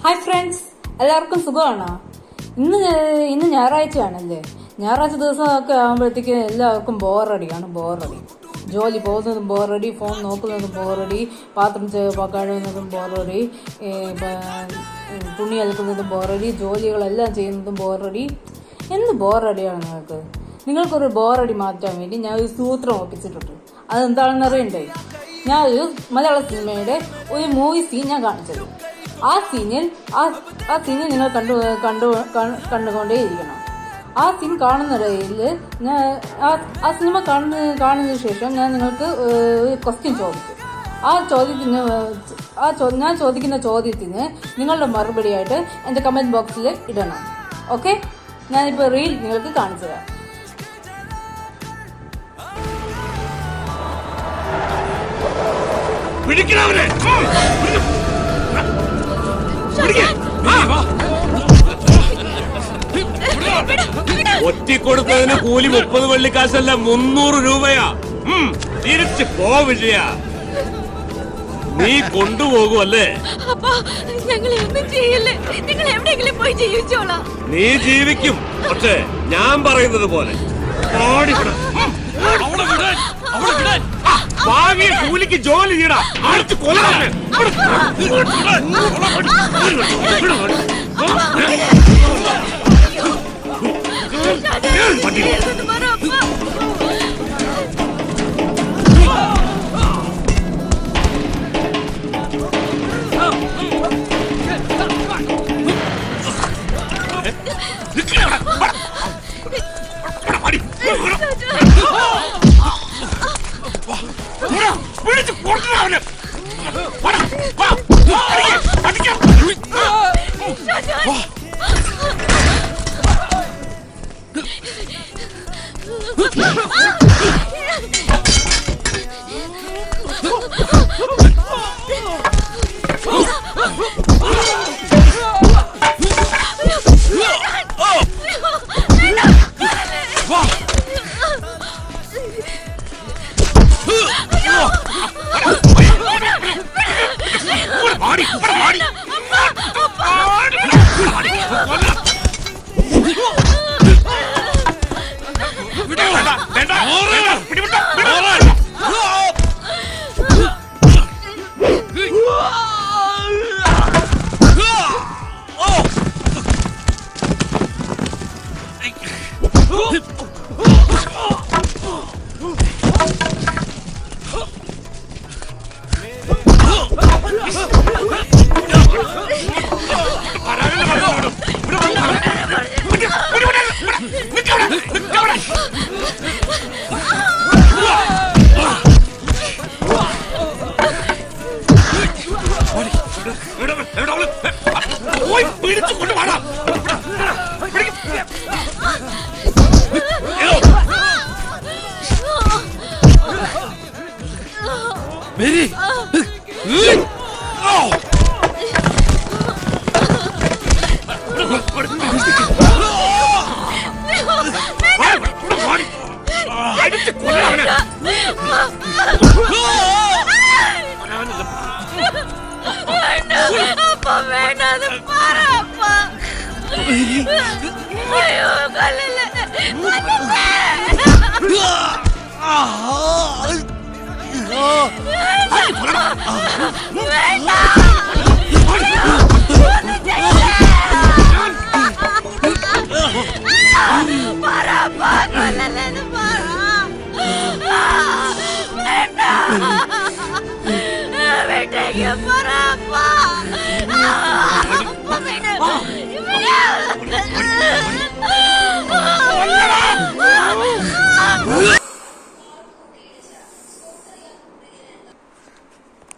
Hi friends, എല്ലാവർക്കും സുഖമാണോ? ഇന്ന് ഞായറാഴ്ചയാണല്ലേ. ഞായറാഴ്ച ദിവസമൊക്കെ ആകുമ്പോഴത്തേക്ക് എല്ലാവർക്കും ബോറടിയാണ്. ജോലി പോകുന്നതും ബോറടി, ഫോൺ നോക്കുന്നതും ബോറടി, പാത്രം കഴുകുന്നതും ബോറടി, തുണി അലക്കുന്നതും ബോറടി, ജോലികളെല്ലാം ചെയ്യുന്നതും ബോറടി. എന്ത് ബോറടിയാണ് നിങ്ങൾക്കൊരു ബോറടി മാറ്റാൻ വേണ്ടി ഞാൻ ഒരു സൂത്രം ഒപ്പിച്ചിട്ടുണ്ട്. അതെന്താണെന്ന് അറിയണ്ടേ? ഞാൻ ഒരു മലയാള സിനിമയുടെ ഒരു മൂവി സീൻ ഞാൻ കാണിച്ചത്. ആ സീനിൽ നിങ്ങൾ കണ്ടുകൊണ്ടേയിരിക്കണം. ആ സീൻ കാണുന്നതിൽ ആ സിനിമ കാണുന്നതിന് ശേഷം ഞാൻ നിങ്ങൾക്ക് ഒരു ക്വസ്റ്റ്യൻ ചോദിക്കും. ഞാൻ ചോദിക്കുന്ന ചോദ്യത്തിന് നിങ്ങളുടെ മറുപടിയായിട്ട് എൻ്റെ കമന്റ് ബോക്സിൽ ഇടണം. ഓക്കെ, ഞാനിപ്പോൾ റീൽ നിങ്ങൾക്ക് കാണിച്ചു തരാം. ഒറ്റിക്കൊടുത്തതിന് കൂലി 30 വെള്ളിക്കാശല്ല 300 രൂപയാ. തിരിച്ചു പോ വിജയ. നീ കൊണ്ടുപോകുമല്ലേ? നീ ജീവിക്കും, പക്ഷേ ഞാൻ പറയുന്നത് പോലെ ഭാവിയെ കൂലിക്ക് ജോലി ചെയ്യടാ. അടുത്ത് കൊല്ലാൻ പിടിച്ച് കൊടുക്കണ.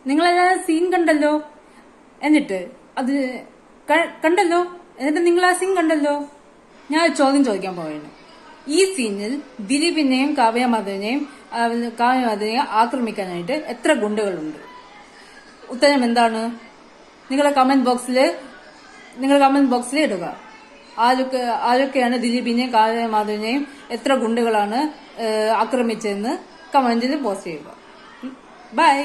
നിങ്ങളെല്ലാം സീൻ കണ്ടല്ലോ. എന്നിട്ട് നിങ്ങൾ ആ സീൻ കണ്ടല്ലോ. ഞാൻ ചോദ്യം ചോദിക്കാൻ പോവുകയാണ്. ഈ സീനിൽ ദിലീപിനെയും കാവ്യമാധവനെയും ആക്രമിക്കാനായിട്ട് എത്ര ഗുണ്ടകളുണ്ട്? ഉത്തരം എന്താണ്? നിങ്ങളുടെ കമന്റ് ബോക്സിൽ ഇടുക. ആരൊക്കെയാണ് ദിലീപിനെയും കാവ്യമാധവനെയും എത്ര ഗുണ്ടകളാണ് ആക്രമിച്ചതെന്ന് കമന്റിൽ പോസ്റ്റ് ചെയ്യുക. ബൈ.